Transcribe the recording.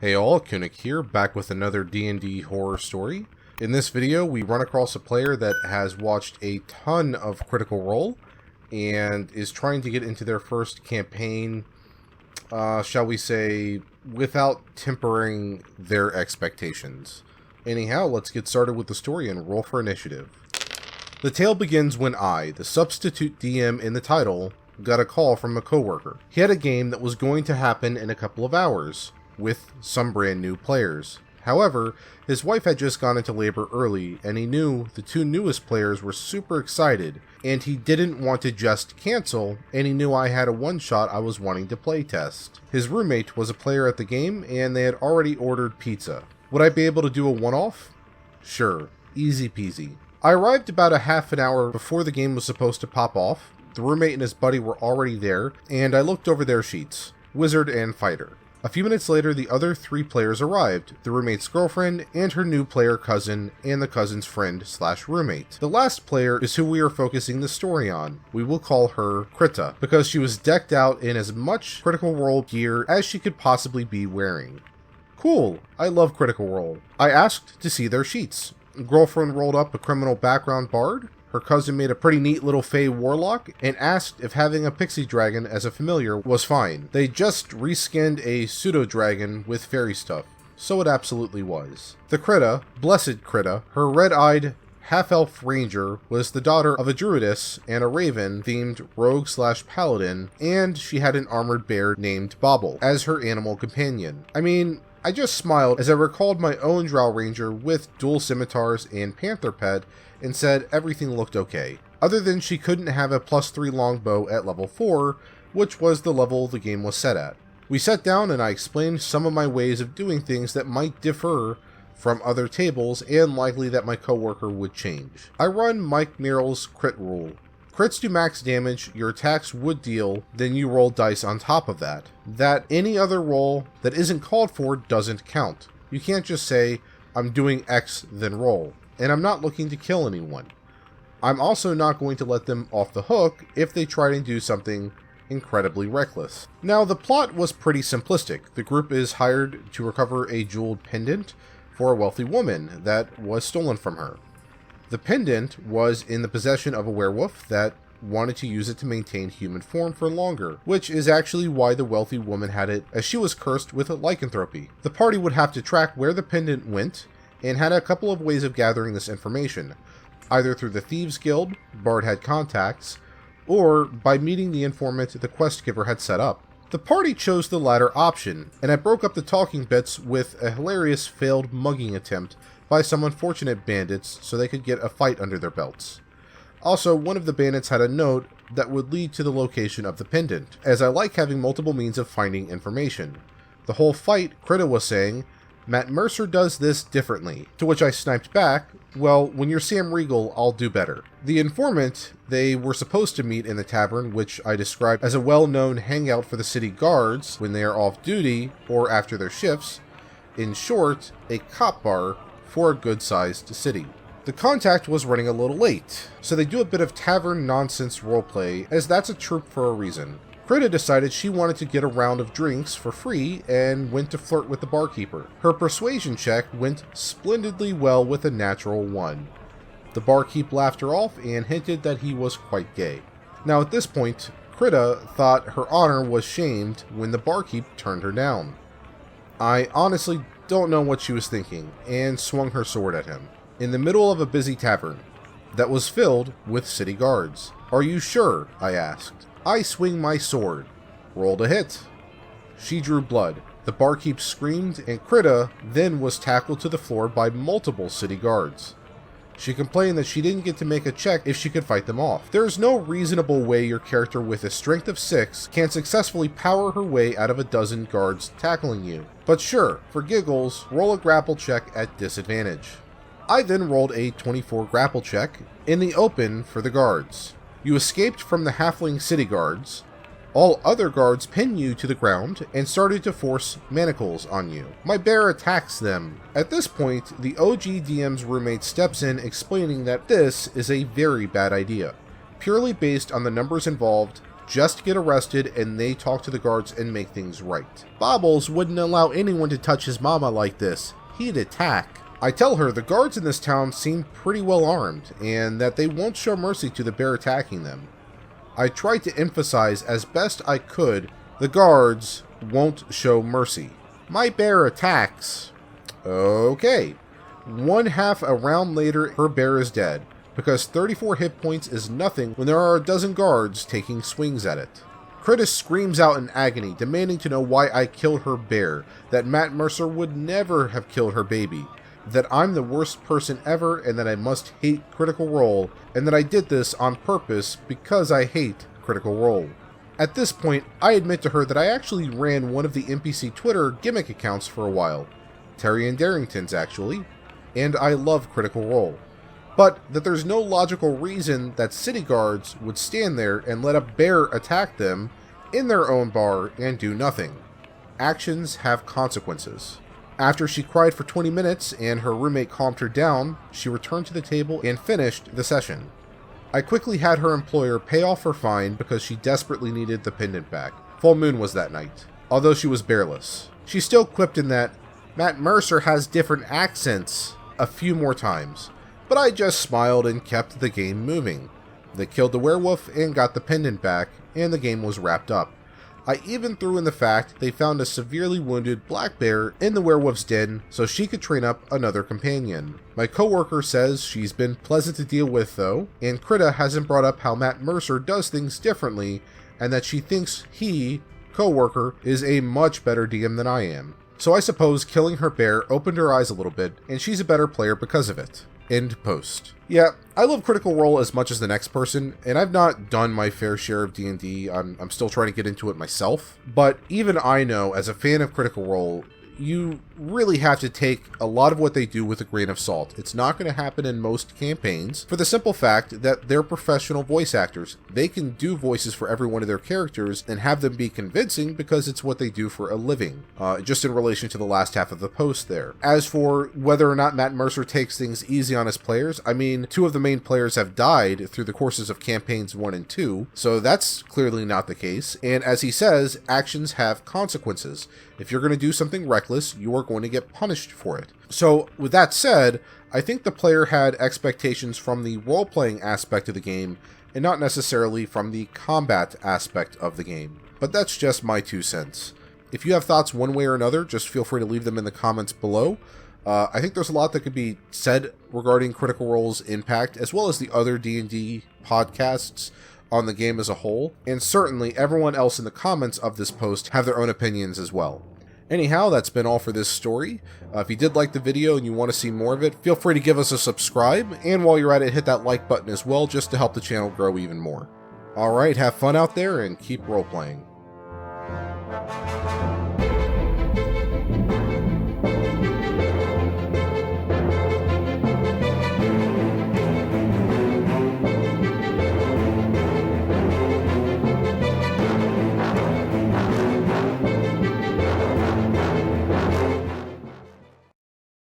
Hey all, Kunik here, back with another D&D horror story. In this video, we run across a player that has watched a ton of Critical Role and is trying to get into their first campaign, shall we say, without tempering their expectations. Anyhow, let's get started with the story and roll for initiative. The tale begins when I, the substitute DM in the title, got a call from a coworker. He had a game that was going to happen in a couple of hours, with some brand new players. However, his wife had just gone into labor early, and he knew the two newest players were super excited, and he didn't want to just cancel, and he knew I had a one-shot I was wanting to play test. His roommate was a player at the game, and they had already ordered pizza. Would I be able to do a one-off? Sure, easy peasy. I arrived about a half an hour before the game was supposed to pop off. The roommate and his buddy were already there, and I looked over their sheets, Wizard and Fighter. A few minutes later, the other three players arrived, the roommate's girlfriend, and her new player cousin, and the cousin's friend/roommate. The last player is who we are focusing the story on. We will call her Krita, because she was decked out in as much Critical Role gear as she could possibly be wearing. Cool, I love Critical Role. I asked to see their sheets. Girlfriend rolled up a criminal background bard. Her cousin made a pretty neat little fey warlock and asked if having a pixie dragon as a familiar was fine. They just reskinned a pseudo dragon with fairy stuff, so it absolutely was. The Krita, blessed Krita, her red-eyed half-elf ranger, was the daughter of a druidess and a raven-themed rogue/paladin, and she had an armored bear named Bobble as her animal companion. I just smiled as I recalled my own drow ranger with dual scimitars and panther pet and said everything looked okay, other than she couldn't have a +3 longbow at level 4, which was the level the game was set at. We sat down and I explained some of my ways of doing things that might differ from other tables and likely that my coworker would change. I run Mike Merrill's crit rule. Crits do max damage your attacks would deal, then you roll dice on top of that. That any other roll that isn't called for doesn't count. You can't just say, I'm doing X then roll, and I'm not looking to kill anyone. I'm also not going to let them off the hook if they try to do something incredibly reckless. Now, the plot was pretty simplistic. The group is hired to recover a jeweled pendant for a wealthy woman that was stolen from her. The pendant was in the possession of a werewolf that wanted to use it to maintain human form for longer, which is actually why the wealthy woman had it, as she was cursed with a lycanthropy. The party would have to track where the pendant went, and had a couple of ways of gathering this information, either through the Thieves Guild, Bard had contacts, or by meeting the informant the quest giver had set up. The party chose the latter option, and I broke up the talking bits with a hilarious failed mugging attempt by some unfortunate bandits so they could get a fight under their belts. Also, one of the bandits had a note that would lead to the location of the pendant, as I like having multiple means of finding information. The whole fight, Krita was saying, Matt Mercer does this differently, to which I sniped back, well, when you're Sam Riegel, I'll do better. The informant they were supposed to meet in the tavern, which I described as a well-known hangout for the city guards when they are off duty or after their shifts, in short, a cop bar for a good-sized city. The contact was running a little late, so they do a bit of tavern nonsense roleplay, as that's a trope for a reason. Krita decided she wanted to get a round of drinks for free and went to flirt with the barkeeper. Her persuasion check went splendidly well with a natural 1. The barkeep laughed her off and hinted that he was quite gay. Now at this point, Krita thought her honor was shamed when the barkeep turned her down. I honestly don't know what she was thinking, and swung her sword at him, in the middle of a busy tavern that was filled with city guards. Are you sure? I asked. I swing my sword. Rolled a hit. She drew blood. The barkeep screamed, and Krita then was tackled to the floor by multiple city guards. She complained that she didn't get to make a check if she could fight them off. There is no reasonable way your character with a strength of 6 can successfully power her way out of a dozen guards tackling you. But sure, for giggles, roll a grapple check at disadvantage. I then rolled a 24 grapple check in the open for the guards. You escaped from the halfling city guards. All other guards pin you to the ground and started to force manacles on you. My bear attacks them. At this point, the OG DM's roommate steps in explaining that this is a very bad idea. Purely based on the numbers involved, just to get arrested, and they talk to the guards and make things right. Bobbles wouldn't allow anyone to touch his mama like this. He'd attack. I tell her the guards in this town seem pretty well armed, and that they won't show mercy to the bear attacking them. I tried to emphasize as best I could, the guards won't show mercy. My bear attacks. Okay. 1/2 a round later, her bear is dead, because 34 hit points is nothing when there are a dozen guards taking swings at it. Critis screams out in agony, demanding to know why I killed her bear, that Matt Mercer would never have killed her baby, that I'm the worst person ever, and that I must hate Critical Role, and that I did this on purpose because I hate Critical Role. At this point, I admit to her that I actually ran one of the NPC Twitter gimmick accounts for a while. Terry and Darrington's, actually. And I love Critical Role. But that there's no logical reason that city guards would stand there and let a bear attack them in their own bar and do nothing. Actions have consequences. After she cried for 20 minutes and her roommate calmed her down, she returned to the table and finished the session. I quickly had her employer pay off her fine because she desperately needed the pendant back. Full moon was that night, although she was bearless. She still quipped in that Matt Mercer has different accents a few more times, but I just smiled and kept the game moving. They killed the werewolf and got the pendant back, and the game was wrapped up. I even threw in the fact they found a severely wounded black bear in the werewolf's den so she could train up another companion. My coworker says she's been pleasant to deal with though, and Krita hasn't brought up how Matt Mercer does things differently, and that she thinks he, coworker, is a much better DM than I am. So I suppose killing her bear opened her eyes a little bit, and she's a better player because of it. End post. Yeah, I love Critical Role as much as the next person, and I've not done my fair share of D&D. I'm still trying to get into it myself. But even I know, as a fan of Critical Role, you really have to take a lot of what they do with a grain of salt. It's not going to happen in most campaigns for the simple fact that they're professional voice actors. They can do voices for every one of their characters and have them be convincing because it's what they do for a living. Just in relation to the last half of the post there. As for whether or not Matt Mercer takes things easy on his players, I mean, 2 of the main players have died through the courses of campaigns 1 and 2, so that's clearly not the case. And as he says, actions have consequences. If you're going to do something reckless, you are going to get punished for it. So, with that said, I think the player had expectations from the role-playing aspect of the game, and not necessarily from the combat aspect of the game. But that's just my 2 cents. If you have thoughts one way or another, just feel free to leave them in the comments below. I think there's a lot that could be said regarding Critical Role's impact, as well as the other D&D podcasts on the game as a whole, and certainly everyone else in the comments of this post have their own opinions as well. Anyhow, that's been all for this story. If you did like the video and you want to see more of it, feel free to give us a subscribe, and while you're at it, hit that like button as well, just to help the channel grow even more. Alright, have fun out there, and keep role-playing.